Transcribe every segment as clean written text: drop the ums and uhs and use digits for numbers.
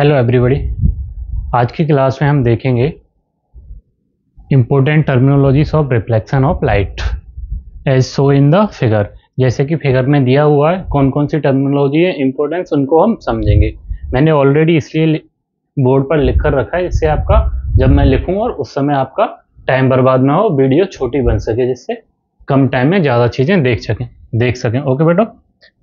Hello everybody. आज की class में हम देखेंगे important terminologies of reflection of light as so in the figure. जैसे कि फिगर में दिया हुआ है कौन कौन सी टर्मिनोलॉजी है, इम्पोर्टेंस, उनको हम समझेंगे। मैंने ऑलरेडी इसलिए बोर्ड पर लिख कर रखा है, इससे आपका जब मैं लिखूँगा और उस समय आपका टाइम बर्बाद ना हो, वीडियो छोटी बन सके, जिससे कम टाइम में ज़्यादा चीज़ें देख सकें। ओके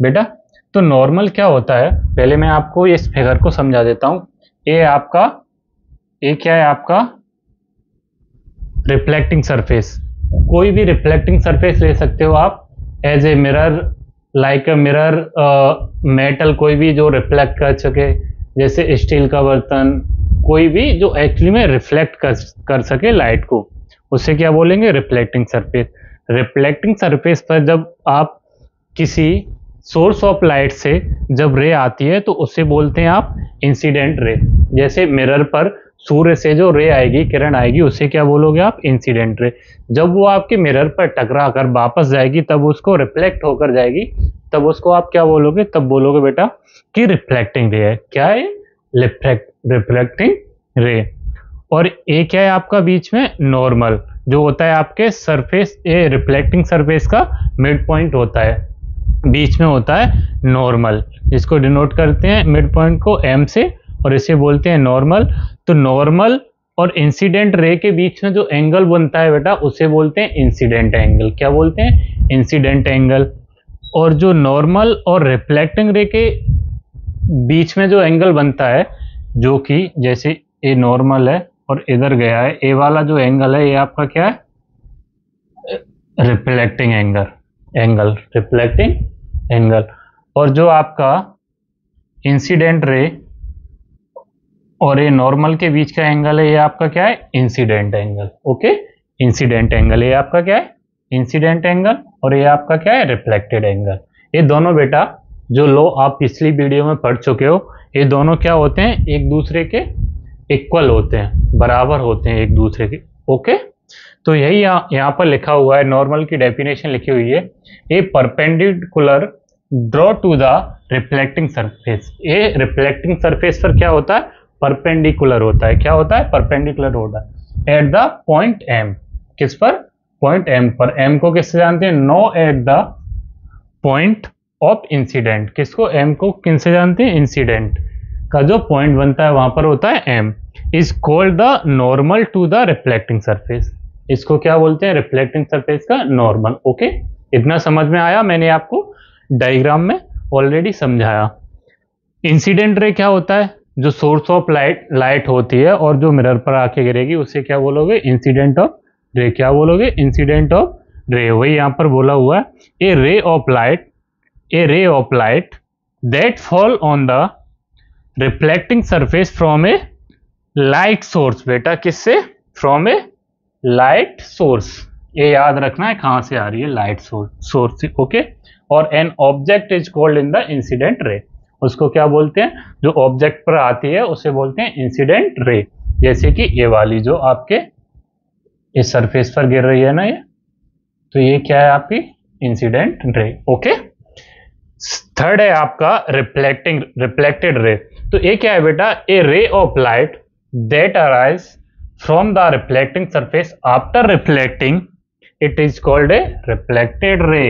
बेटा तो नॉर्मल क्या होता है, पहले मैं आपको इस फिगर को समझा देता हूँ। ये क्या है आपका रिफ्लेक्टिंग सरफेस। कोई भी रिफ्लेक्टिंग सरफेस ले सकते हो आप as a mirror, like a mirror, metal, कोई भी जो रिफ्लेक्ट कर सके, जैसे स्टील का बर्तन, कोई भी जो एक्चुअली में रिफ्लेक्ट कर सके लाइट को, उसे क्या बोलेंगे, रिफ्लेक्टिंग सरफेस। रिफ्लेक्टिंग सरफेस पर जब आप किसी सोर्स ऑफ लाइट से जब रे आती है तो उसे बोलते हैं आप इंसिडेंट रे। जैसे मिरर पर सूर्य से जो रे आएगी, किरण आएगी, उसे क्या बोलोगे आप, इंसिडेंट रे। जब वो आपके मिरर पर टकरा कर वापस जाएगी, तब उसको रिफ्लेक्ट होकर जाएगी, तब उसको आप क्या बोलोगे, तब बोलोगे बेटा कि रिफ्लेक्टिंग रे है। क्या है, रिफ्लेक्टिंग रे। और ये क्या है आपका बीच में, नॉर्मल, जो होता है आपके सरफेस, ये रिफ्लेक्टिंग सरफेस का मिड पॉइंट होता है, बीच में होता है नॉर्मल, जिसको डिनोट करते हैं मिड पॉइंट को एम से, और इसे बोलते हैं नॉर्मल। तो नॉर्मल और इंसिडेंट रे के बीच में जो एंगल बनता है बेटा, उसे बोलते हैं इंसिडेंट एंगल। क्या बोलते हैं, इंसिडेंट एंगल। और जो नॉर्मल और रिफ्लेक्टिंग रे के बीच में जो एंगल बनता है, जो कि जैसे ये नॉर्मल है और इधर गया है, ये वाला जो एंगल है, ये आपका क्या है, रिफ्लेक्टिंग एंगल, रिफ्लेक्टिंग एंगल। और जो आपका इंसिडेंट रे और ये नॉर्मल के बीच का एंगल है, ये आपका क्या है, incident angle. Okay, incident angle, ये आपका क्या है, इंसिडेंट एंगल, और ये आपका क्या है, रिफ्लेक्टेड एंगल। ये दोनों बेटा जो लो आप पिछली वीडियो में पढ़ चुके हो, ये दोनों क्या होते हैं, एक दूसरे के इक्वल होते हैं, बराबर होते हैं एक दूसरे के। ओके, तो यही यहाँ पर लिखा हुआ है, नॉर्मल की डेफिनेशन लिखी हुई है, a perpendicular draw to the reflecting surface. ये रिफ्लेक्टिंग सरफेस पर क्या होता है, परपेंडिकुलर होता है। क्या होता है, परपेंडिकुलर होता है एट द पॉइंट एम। किस पर, पॉइंट एम पर। एम को किससे जानते हैं, known at the point of incident. किसको, एम को किनसे जानते हैं, इंसिडेंट का जो पॉइंट बनता है वहां पर होता है M. Is called the normal to the reflecting surface. इसको क्या बोलते हैं, रिफ्लेक्टिंग सरफेस का नॉर्मल। ओके, इतना समझ में आया, मैंने आपको डायग्राम में ऑलरेडी समझाया। इंसिडेंट रे क्या होता है, जो सोर्स ऑफ लाइट होती है और जो मिरर पर आके गिरेगी, उसे क्या बोलोगे, इंसिडेंट ऑफ रे। क्या बोलोगे, इंसिडेंट ऑफ रे। वही यहाँ पर बोला हुआ है, a ray of light that fall on the reflecting surface from a light source. बेटा किससे, फ्रॉम ए लाइट सोर्स। ये याद रखना है कहां से आ रही है, लाइट सोर्स से। ओके, और an object is called in the incident रे। उसको क्या बोलते हैं, जो ऑब्जेक्ट पर आती है उसे बोलते हैं इंसिडेंट रे। जैसे कि ये वाली जो आपके इस सरफेस पर गिर रही है ना, ये, तो ये क्या है आपकी इंसिडेंट रे। ओके, थर्ड है आपका रिफ्लेक्टेड रे। तो ये क्या है बेटा, a ray of light that arise from the reflecting surface after reflecting it is called a reflected ray।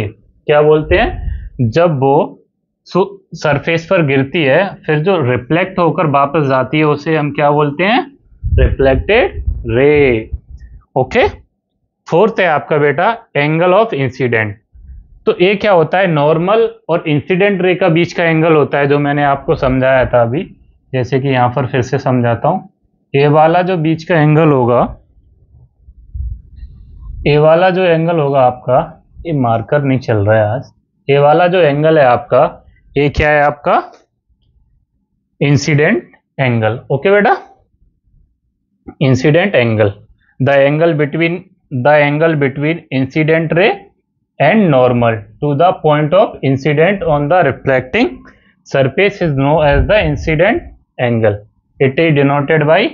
क्या बोलते हैं, जब वो सरफेस पर गिरती है फिर जो रिफ्लेक्ट होकर वापस जाती है, उसे हम क्या बोलते हैं, रिफ्लेक्टेड रे। ओके, फोर्थ है आपका बेटा एंगल ऑफ इंसिडेंट। तो ये क्या होता है, नॉर्मल और इंसिडेंट रे का बीच का एंगल होता है, जो मैंने आपको समझाया था अभी। जैसे कि यहां पर फिर से समझाता हूं, ए वाला जो बीच का एंगल होगा, ए वाला जो एंगल होगा आपका, ये मार्कर नहीं चल रहा है आज, ए वाला जो एंगल है आपका, ये क्या है आपका, इंसिडेंट एंगल। ओके बेटा, incident angle, the angle between incident ray and normal to the point of incident on the reflecting surface is known as the incident angle. It is denoted by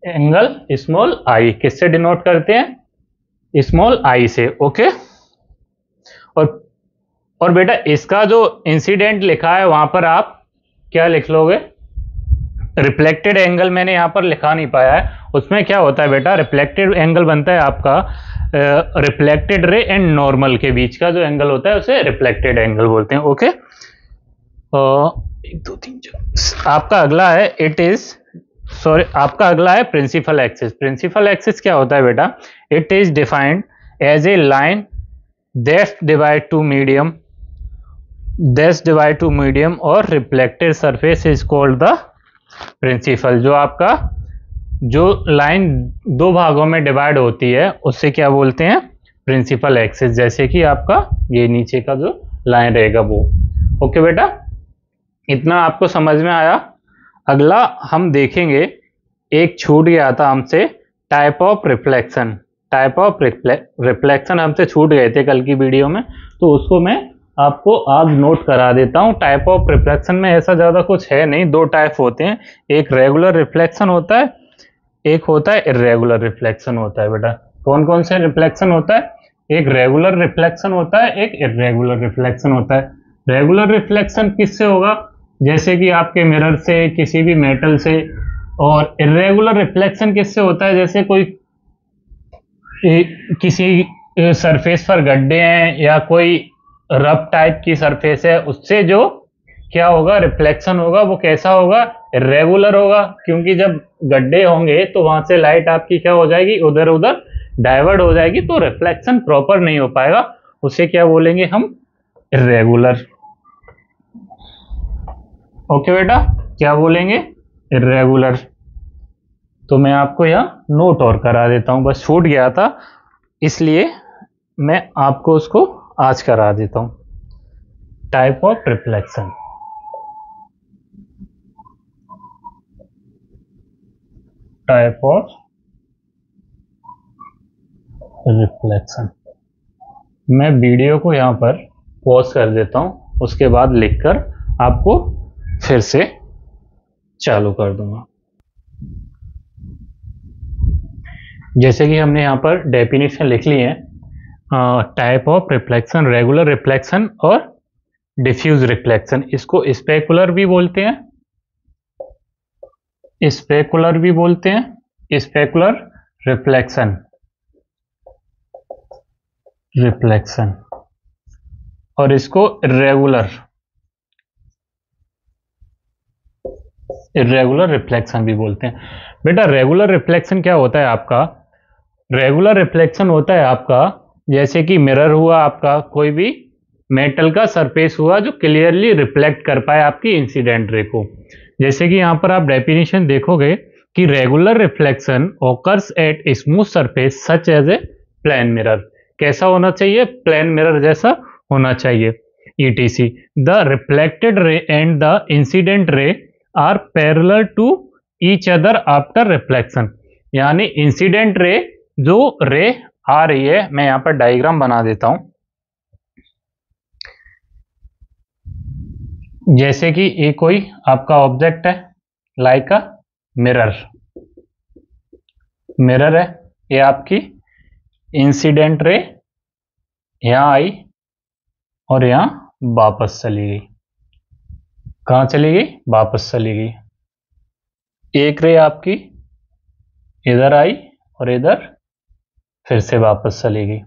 angle small I. किससे denote करते हैं, small I से। Okay, और बेटा इसका जो incident लिखा है वहां पर आप क्या लिख लोगे, रिफ्लेक्टेड एंगल मैंने यहाँ पर लिखा नहीं पाया है, उसमें क्या होता है बेटा, रिफ्लेक्टेड एंगल बनता है आपका रिफ्लेक्टेड रे एंड नॉर्मल के बीच का जो एंगल होता है उसे रिफ्लेक्टेड एंगल बोलते हैं। ओके, 1 2 3 4 आपका अगला है आपका अगला है प्रिंसिपल एक्सिस। प्रिंसिपल एक्सिस क्या होता है बेटा, it is defined as a line that's divide two medium और reflected surface is called the principal. जो लाइन दो भागों में डिवाइड होती है उससे क्या बोलते हैं, प्रिंसिपल एक्सिस। जैसे कि आपका ये नीचे का जो लाइन रहेगा वो। ओके बेटा, इतना आपको समझ में आया। अगला हम देखेंगे, एक छूट गया था हमसे, type of reflection. Type of reflection हमसे छूट गए थे कल की वीडियो में, तो उसको मैं आपको आज नोट करा देता हूँ। टाइप ऑफ रिफ्लेक्शन में ऐसा ज़्यादा कुछ है नहीं, दो टाइप होते हैं, एक रेगुलर रिफ्लेक्शन होता है, एक होता है इर्रेगुलर रिफ्लेक्शन होता है। बेटा कौन कौन से रिफ्लेक्शन होता है, एक रेगुलर रिफ्लेक्शन होता है, एक इर्रेगुलर रिफ्लेक्शन होता है। रेगुलर रिफ्लेक्शन किससे होगा, जैसे कि आपके मिरर से, किसी भी मेटल से। और इर्रेगुलर रिफ्लेक्शन किससे होता है, जैसे कोई किसी सरफेस पर गड्ढे हैं या कोई रफ टाइप की सरफेस है, उससे जो क्या होगा, रिफ्लेक्शन होगा, वो कैसा होगा, इर्रेगुलर होगा। क्योंकि जब गड्ढे होंगे तो वहां से लाइट आपकी क्या हो जाएगी, उधर उधर डाइवर्ट हो जाएगी, तो रिफ्लेक्शन प्रॉपर नहीं हो पाएगा, उसे क्या बोलेंगे हम, इर्रेगुलर। ओके बेटा, क्या बोलेंगे, इर्रेगुलर। तो मैं आपको यहाँ नोट और करा देता हूँ, बस छूट गया था इसलिए मैं आपको उसको आज करा देता हूँ। Type of reflection, type of reflection. मैं वीडियो को यहाँ पर पॉज कर देता हूँ, उसके बाद लिखकर आपको फिर से चालू कर दूंगा। जैसे कि हमने यहाँ पर डेफिनेशन लिख ली है, type of reflection, regular reflection और डिफ्यूज रिफ्लेक्शन। इसको स्पेकुलर भी बोलते हैं, स्पेकुलर भी बोलते हैं, स्पेकुलर रिफ्लेक्शन, और इसको इर्रेगुलर रिफ्लेक्शन भी बोलते हैं। बेटा रेगुलर रिफ्लेक्शन क्या होता है आपका, रेगुलर रिफ्लेक्शन होता है आपका, जैसे कि मिरर हुआ आपका, कोई भी मेटल का सरफेस हुआ जो क्लियरली रिफ्लेक्ट कर पाए आपकी इंसिडेंट रे को। जैसे कि यहाँ पर आप डेफिनेशन देखोगे कि regular reflection occurs at smooth surface such as a plane mirror. कैसा होना चाहिए, प्लेन मिरर जैसा होना चाहिए। ETC, the reflected ray and the incident ray are parallel to each other after reflection. यानी इंसिडेंट रे, जो रे आ रही है, मैं यहाँ पर डायग्राम बना देता हूं। जैसे कि ये कोई आपका ऑब्जेक्ट है, लाइक अ मिरर है, ये आपकी इंसिडेंट रे यहां आई और यहां वापस चली गई। कहां चली गई, वापस चली गई। एक रे आपकी इधर आई और इधर फिर से वापस चली गई।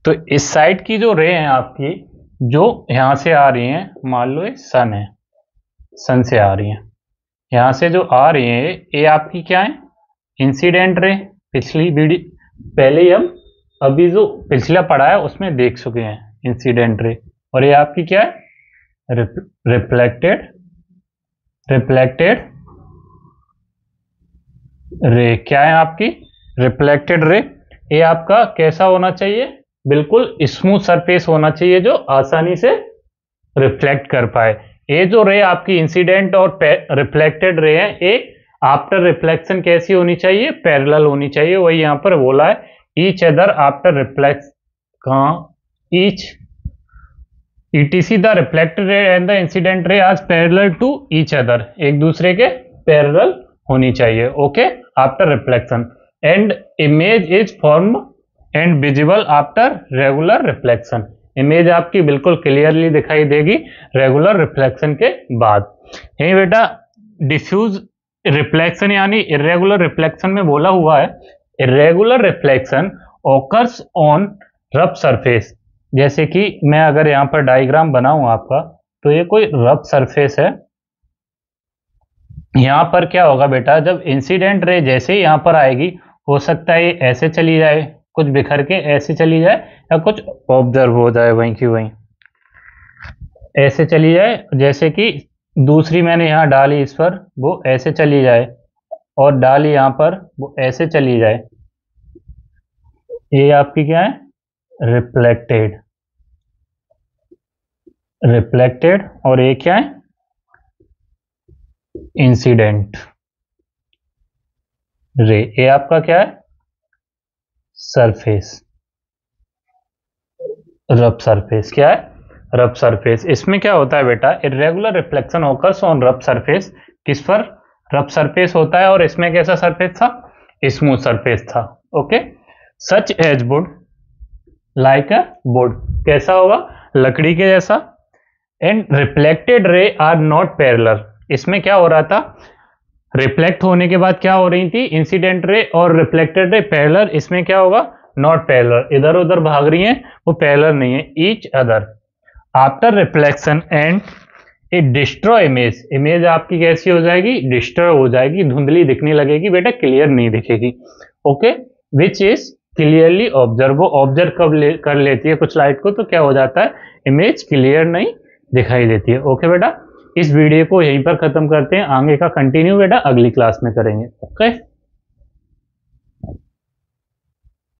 तो इस साइड की जो रे हैं आपकी, जो यहां से आ रही हैं, मान लो ये सन है, सन से आ रही हैं, यहां से जो आ रही है ये आपकी क्या है, इंसिडेंट रे। पिछली वीडियो पहले ही हम अभी जो पिछला पढ़ा है उसमें देख चुके हैं इंसिडेंट रे। और ये आपकी क्या है, रिफ्लेक्टेड रे। क्या है आपकी, रिफ्लेक्टेड रे। ये आपका कैसा होना चाहिए, बिल्कुल स्मूथ सरफेस होना चाहिए जो आसानी से रिफ्लेक्ट कर पाए। ये जो रे आपकी इंसिडेंट और रिफ्लेक्टेड रे है, ये आफ्टर रिफ्लेक्शन कैसी होनी चाहिए, पैरेलल होनी चाहिए। वही यहाँ पर बोला है, ईच अदर आफ्टर रिफ्लेक्ट, कहाँ, each ETC the reflected ray and the incident ray are parallel to each other, एक दूसरे के पैरेलल होनी चाहिए। Okay, after reflection and image is form and visible after regular reflection. Image आपकी बिल्कुल clearly दिखाई देगी रेगुलर रिफ्लेक्शन के बाद। यही बेटा डिफ्यूज रिफ्लेक्शन यानी इरेगुलर रिफ्लेक्शन में बोला हुआ है, irregular reflection occurs on rough surface. जैसे कि मैं अगर यहाँ पर डायग्राम बनाऊं आपका, तो ये कोई रफ सरफेस है। यहाँ पर क्या होगा बेटा, जब इंसिडेंट रे जैसे ही यहाँ पर आएगी, हो सकता है ये ऐसे चली जाए, कुछ बिखर के ऐसे चली जाए, या कुछ ऑब्जर्व हो जाए वहीं की वहीं, ऐसे चली जाए। जैसे कि दूसरी मैंने यहाँ डाली इस पर, वो ऐसे चली जाए, और डाली यहाँ पर, वो ऐसे चली जाए। ये आपकी क्या है, रिफ्लेक्टेड, रिफ्लेक्टेड। और ये क्या है, इंसिडेंट रे। ये आपका क्या है, सरफेस, रफ सरफेस। क्या है, रफ सरफेस। इसमें क्या होता है बेटा, irregular reflection occurs on rough surface. किस पर, रफ सरफेस होता है। और इसमें कैसा सरफेस था, स्मूथ सरफेस था। Okay, such as wood, like a wood, कैसा होगा, लकड़ी के जैसा। And reflected ray are not parallel. इसमें क्या हो रहा था, रिफ्लेक्ट होने के बाद क्या हो रही थी, इंसिडेंट रे और रिफ्लेक्टेड रे पैरेलल। इसमें क्या होगा, नॉट पैरेलल, इधर उधर भाग रही हैं, वो पैरेलल नहीं है, each other. After reflection and A destroy image, image आपकी कैसी हो जाएगी, डिस्ट्रॉय हो जाएगी, धुंधली दिखने लगेगी बेटा, क्लियर नहीं दिखेगी। Okay, which is clearly observe, वो ऑब्जर्व कर लेती है कुछ लाइट को, तो क्या हो जाता है, इमेज क्लियर नहीं दिखाई देती है। ओके बेटा, इस वीडियो को यहीं पर खत्म करते हैं, आगे का कंटिन्यू बेटा अगली क्लास में करेंगे। ओके।